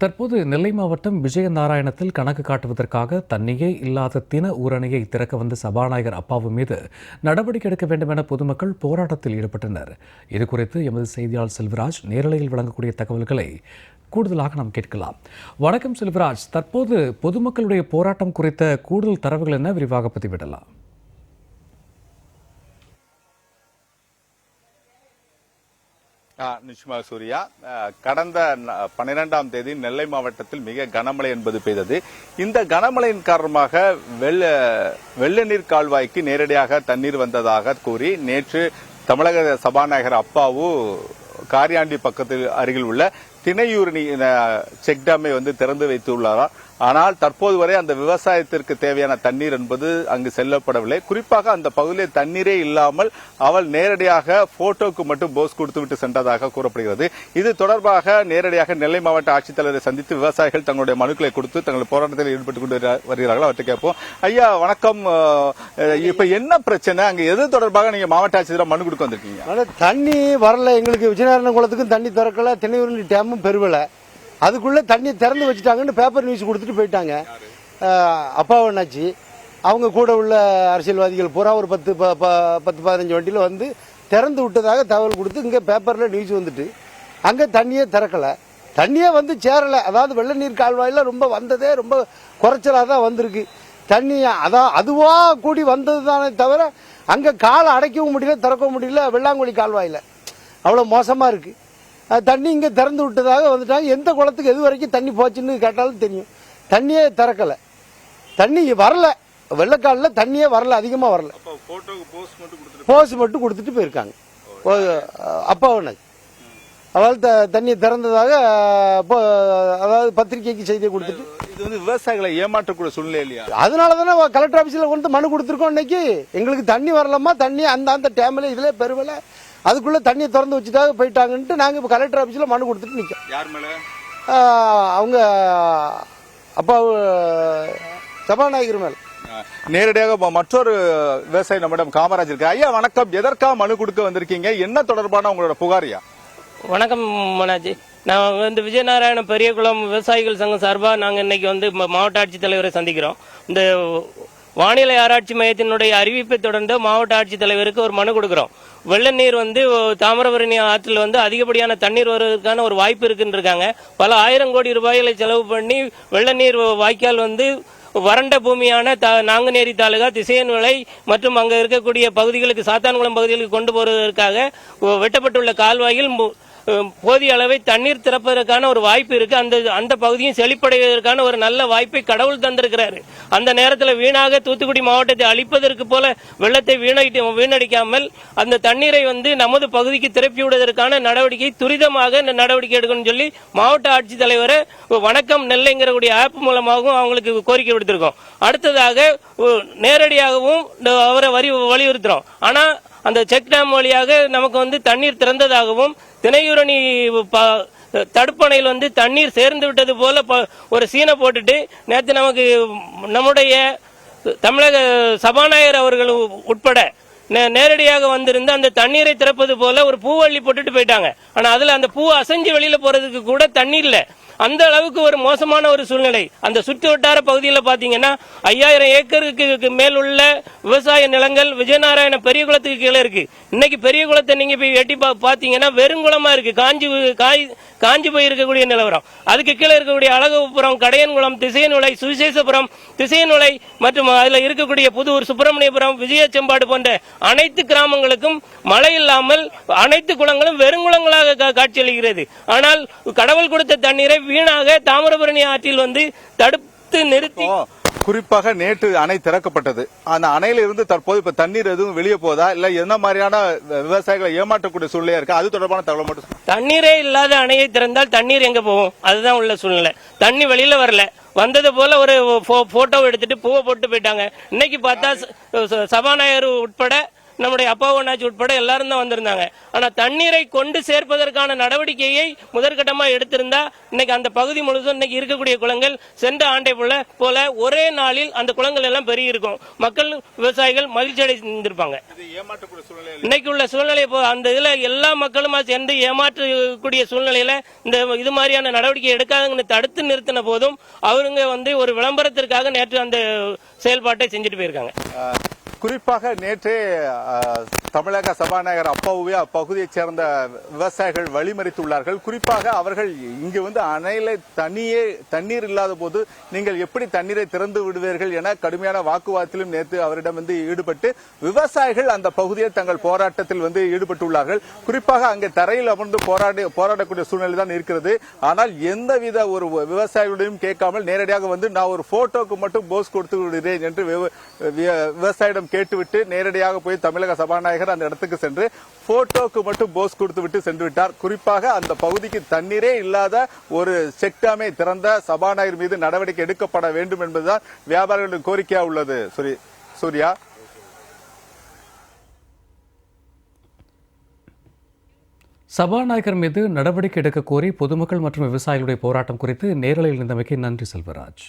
தற்போது நெல்லை மாவட்டம் விஜயநாராயணத்தில் கணக்கு காட்டுவதற்காக தன்னியே இல்லாத தின ஊரணியை திறக்க வந்த சபாநாயகர் அப்பாவு மீது நடவடிக்கை எடுக்க வேண்டும் என பொதுமக்கள் போராட்டத்தில் ஈடுபட்டனர். இதுகுறித்து எமது செய்தியாளர் செல்வராஜ் நேரலையில் வழங்கக்கூடிய தகவல்களை கூடுதலாக நாம் கேட்கலாம். வணக்கம் செல்வராஜ், தற்போது பொதுமக்களுடைய போராட்டம் குறித்த கூடுதல் தரவுகள் என்ன, விரிவாக பதிவிடலாம்? நிச்சயமாக சூர்யா, கடந்த 12ஆம் தேதி நெல்லை மாவட்டத்தில் மிக கனமழை என்பது பெய்தது. இந்த கனமழையின் காரணமாக வெள்ள நீர் கால்வாய்க்கு நேரடியாக தண்ணீர் வந்ததாக கூறி நேற்று தமிழக சபாநாயகர் அப்பாவு காரியாண்டி பக்கத்தில் அருகில் உள்ள திணையூரணி செக் டேமை திறந்து வைத்துள்ளார். ஆனால் தற்போது வரை அந்த விவசாயத்திற்கு தேவையான தண்ணீர் என்பது அங்கு செல்லப்படவில்லை. குறிப்பாக அந்த பகுதியில் தண்ணீரே இல்லாமல் அவள் நேரடியாக போட்டோக்கு மட்டும் போஸ் கொடுத்துவிட்டு சென்றதாக கூறப்படுகிறது. இது தொடர்பாக நேரடியாக நெல்லை மாவட்ட ஆட்சித்தலைவரை சந்தித்து விவசாயிகள் தங்களுடைய மனுக்களை கொடுத்து தங்களுடைய போராட்டத்தில் ஈடுபட்டுக் கொண்டு வருகிறார்கள். அவற்றை கேட்போம். ஐயா வணக்கம், இப்ப என்ன பிரச்சனை? அங்க எது தொடர்பாக நீங்க மாவட்ட ஆட்சித்தலைவர் மனு கொடுக்க வந்திருக்கீங்க? தண்ணி வரல, எங்களுக்கு விஜயநாராயண குளத்துக்கும் தண்ணி திறக்கல, திணையூரணி டேமும் பெருவல, அதுக்குள்ள தண்ணி திறந்து வச்சுட்டாங்கன்னு பேப்பர் நியூஸ் கொடுத்துட்டு போயிட்டாங்க. அப்பாவண்ணாச்சி அவங்க கூட உள்ள அரசியல்வாதிகள் பூரா ஒரு 10-15 வண்டியில திறந்து விட்டதாக தகவல் கொடுத்து இங்க பேப்பர்ல நியூஸ் வந்துட்டு அங்க தண்ணியே திறக்கல, தண்ணியே சேரல. அதாவது வெள்ள நீர் கால்வாயில ரொம்ப வந்ததே ரொம்ப குறைச்சலாதான் வந்திருக்கு தண்ணி. அதுவா கூடி வந்தது தானே தவிர அங்க காலை அடைக்கவும் முடியல, திறக்கவும் முடியல. வெள்ளாங்குழி கால்வாயில அவ்வளவு மோசமா இருக்கு. தண்ணி இங்க திறந்து விட்டதாக வந்துட்டாங்க. எந்த குளத்துக்கு எது வரைக்கும் தண்ணி போச்சுன்னு கேட்டாலும் தெரியும். தண்ணியே திறக்கல, தண்ணி வரல, வெள்ளக்காலில் தண்ணியே வரல, அதிகமா வரல. போஸ் மட்டும் கொடுத்துட்டு போயிருக்காங்க. அப்பாவண்ண அவள் தண்ணியை திறந்ததாக அதாவது பத்திரிகைக்கு செய்தியை கொடுத்துட்டு இது விவசாயிகளை ஏமாற்றக்கூடிய சூழ்நிலை இல்லையா? அதனாலதானே கலெக்டர் ஆபீஸ்ல மனு கொடுத்துருக்கோம். இன்னைக்கு எங்களுக்கு தண்ணி வரலமா, தண்ணி அந்த டேம்ல இதுல பெருவல, அதுக்குள்ள தண்ணியை திறந்து வச்சுட்டாக போயிட்டாங்கன்ட்டு நாங்க இப்ப கலெக்டர் ஆபீஸ்ல மனு கொடுத்துட்டு நிக்கோம். யார் மேல? அவங்க அப்பா சபாநாயகர் மேல. நேரடியாக மற்றொரு விவசாயி நம்மிடம் காமராஜ் இருக்கு. ஐயா வணக்கம், எதற்காக மனு கொடுக்க வந்திருக்கீங்க? என்ன தொடர்பான உங்களோட புகாரியா? வணக்கம் மனாஜி, நான் விஜயநாராயண பெரியகுளம் விவசாயிகள் சங்கம் சார்பா நாங்க இன்னைக்கு மாவட்ட ஆட்சித்தலைவரை சந்திக்கிறோம். இந்த வானிலை ஆராய்ச்சி மையத்தினுடைய அறிவிப்பை தொடர்ந்து மாவட்ட ஆட்சித்தலைவருக்கு ஒரு மனு கொடுக்கிறோம். வெள்ள நீர் தாமிரபரணி ஆற்றில் அதிகப்படியான தண்ணீர் வருவதற்கான ஒரு வாய்ப்பு இருக்குன்னு இருக்காங்க. பல ஆயிரம் கோடி ரூபாய்களை செலவு பண்ணி வெள்ள நீர் வாய்க்கால் வறண்ட பூமியான நாங்குநேரி தாலுகா திசையன்விளை மற்றும் அங்க இருக்கக்கூடிய பகுதிகளுக்கு, சாத்தான்குளம் பகுதிகளுக்கு கொண்டு போவதற்காக வெட்டப்பட்டுள்ள கால்வாயில் போதிய அளவை தண்ணீர் திறப்பதற்கான ஒரு வாய்ப்பு இருக்கு. அந்த பகுதியும் செழிப்படைவதற்கான ஒரு நல்ல வாய்ப்பை கடவுள் தந்திருக்கிறாரு. அந்த நேரத்தில் வீணாக தூத்துக்குடி மாவட்டத்தை அழிப்பதற்கு போல வெள்ளத்தை வீணடிக்காமல் அந்த தண்ணீரை நமது பகுதிக்கு திருப்பி விடுவதற்கான நடவடிக்கை துரிதமாக நடவடிக்கை எடுக்கணும்னு சொல்லி மாவட்ட ஆட்சித்தலைவரை வணக்கம் நெல்லைங்கிற ஆப் மூலமாகவும் அவங்களுக்கு கோரிக்கை விடுத்திருக்கோம். அடுத்ததாக நேரடியாகவும் அவரை வலியுறுத்துறோம். ஆனா அந்த செக் டேம் வழியாக நமக்கு தண்ணீர் திறந்ததாகவும் திணையூரணி தடுப்பணையில் தண்ணீர் சேர்ந்து விட்டது போல ஒரு சீனை போட்டுட்டு நேற்று நம்முடைய தமிழக சபாநாயகர் அவர்கள் உட்பட நேரடியாக வந்திருந்து அந்த தண்ணீரை திறப்பது போல ஒரு பூவள்ளி போட்டுட்டு போயிட்டாங்க. ஆனா அதுல அந்த பூ அசைஞ்சு வெளியில போறதுக்கு கூட தண்ணி இல்ல. அந்த அளவுக்கு ஒரு மோசமான ஒரு சூழ்நிலை. அந்த சுற்று வட்டார பகுதியில் பாத்தீங்கன்னா 5000 ஏக்கருக்கு மேல் உள்ள விவசாய நிலங்கள் விஜயநாராயண பெரியகுளத்துக்கு கீழே இருக்கு. இன்னைக்கு பெரியகுளத்தை நீங்க போய் வெட்டி பாத்தீங்கன்னா வெறுங்குளமா இருக்கு, காஞ்சி போய் இருக்கக்கூடிய நிலவரம். அதுக்கு கீழே இருக்கக்கூடிய அழகுபுரம், கடையன்குளம், திசையன்விளை, சுவிசேஷபுரம், திசையன்விளை மற்றும் அதுல இருக்கக்கூடிய புதூர், சுப்பிரமணியபுரம், விஜயச்செம்பாடு போன்ற அனைத்து கிராமங்களுக்கும் மழை இல்லாமல் அனைத்து குளங்களும் வெறுங்குளங்களாக காட்சியளிக்கிறது. ஆனால் கடவுள் கொடுத்த தண்ணீரை வீணாக தாமிரபரணி ஆற்றில் தடுத்து நிறுத்தி, குறிப்பாக நேற்று அணை திறக்கப்பட்டது. அந்த அணையில இருந்து தற்போது இப்ப தண்ணீர் எதுவும் வெளியே போதா, இல்ல என்ன மாதிரியான விவசாயிகளை ஏமாற்றக்கூடிய சூழ்நிலையா இருக்கு? அது தொடர்பான தகவல் மட்டும். தண்ணீரே இல்லாத அணையை திறந்தால் தண்ணீர் எங்க போகும்? அதுதான் உள்ள சூழ்நிலை. தண்ணி வெளியில வரல, வந்தது போல ஒரு போட்டோ எடுத்துட்டு பூவை போட்டு போயிட்டாங்க. இன்னைக்கு பார்த்தா சபாநாயகர் உட்பட நம்முடைய அப்பாவு அண்ணாச்சி உட்பட எல்லாரும் தான் வந்திருந்தாங்க. ஆனா தண்ணீரை கொண்டு சேர்ப்பதற்கான நடவடிக்கையை முதற்கட்டமா எடுத்திருந்தா இன்னைக்கு அந்த பகுதி முழுவதும் இன்னைக்கு இருக்கக்கூடிய குளங்கள் சென்ற ஆண்டை போல ஒரே நாளில் அந்த குளங்கள் எல்லாம் பெருகி இருக்கும். மக்கள் விவசாயிகள் மகிழ்ச்சி அடைந்திருப்பாங்க. இன்னைக்கு உள்ள சூழ்நிலை அந்த இதுல எல்லா மக்களும் சேர்ந்து ஏமாற்றக்கூடிய சூழ்நிலையில இந்த இது மாதிரியான நடவடிக்கை எடுக்காதவங்க தடுத்து நிறுத்தின போதும் அவருங்க ஒரு விளம்பரத்திற்காக நேற்று அந்த செயல்பாட்டை செஞ்சுட்டு போயிருக்காங்க. குறிப்பாக நேற்றே தமிழக சபாநாயகர் அப்பாவுவே அப்பகுதியைச் சேர்ந்த விவசாயிகள் வழிமறித்துள்ளார்கள். குறிப்பாக அவர்கள் இங்கு அணையில தண்ணீர் இல்லாத போது நீங்கள் எப்படி தண்ணீரை திறந்து விடுவீர்கள் என கடுமையான வாக்குவாதத்திலும் நேற்று அவரிடம் ஈடுபட்டு விவசாயிகள் அந்த பகுதியில் தங்கள் போராட்டத்தில் ஈடுபட்டுள்ளார்கள். குறிப்பாக அங்கே தரையில் அமர்ந்து போராடக்கூடிய சூழ்நிலை தான் இருக்கிறது. ஆனால் எந்தவித ஒரு விவசாயிகளையும் கேட்காமல் நேரடியாக நான் ஒரு போட்டோக்கு மட்டும் போஸ் கொடுத்து விடுகிறேன் என்று விவசாயிடம் கேட்டுவிட்டு நேரடியாக போய் தமிழக சபாநாயகர் அந்த இடத்துக்கு சென்று போட்டோக்கு மட்டும் போஸ் கொடுத்து விட்டு சென்று விட்டார். குறிப்பாக அந்த பகுதிக்கு தண்ணீரே இல்லாத ஒரு செக்டாமை திறந்த சபாநாயகர் மீது நடவடிக்கை எடுக்கப்பட வேண்டும் என்பதுதான் வியாபாரிகளின் கோரிக்கையா உள்ளது. சூர்யா, சபாநாயகர் மீது நடவடிக்கை எடுக்க கோரி பொதுமக்கள் மற்றும் விவசாயிகளுடைய போராட்டம் குறித்து நேரலையில் இருந்தமைக்கு நன்றி செல்வராஜ்.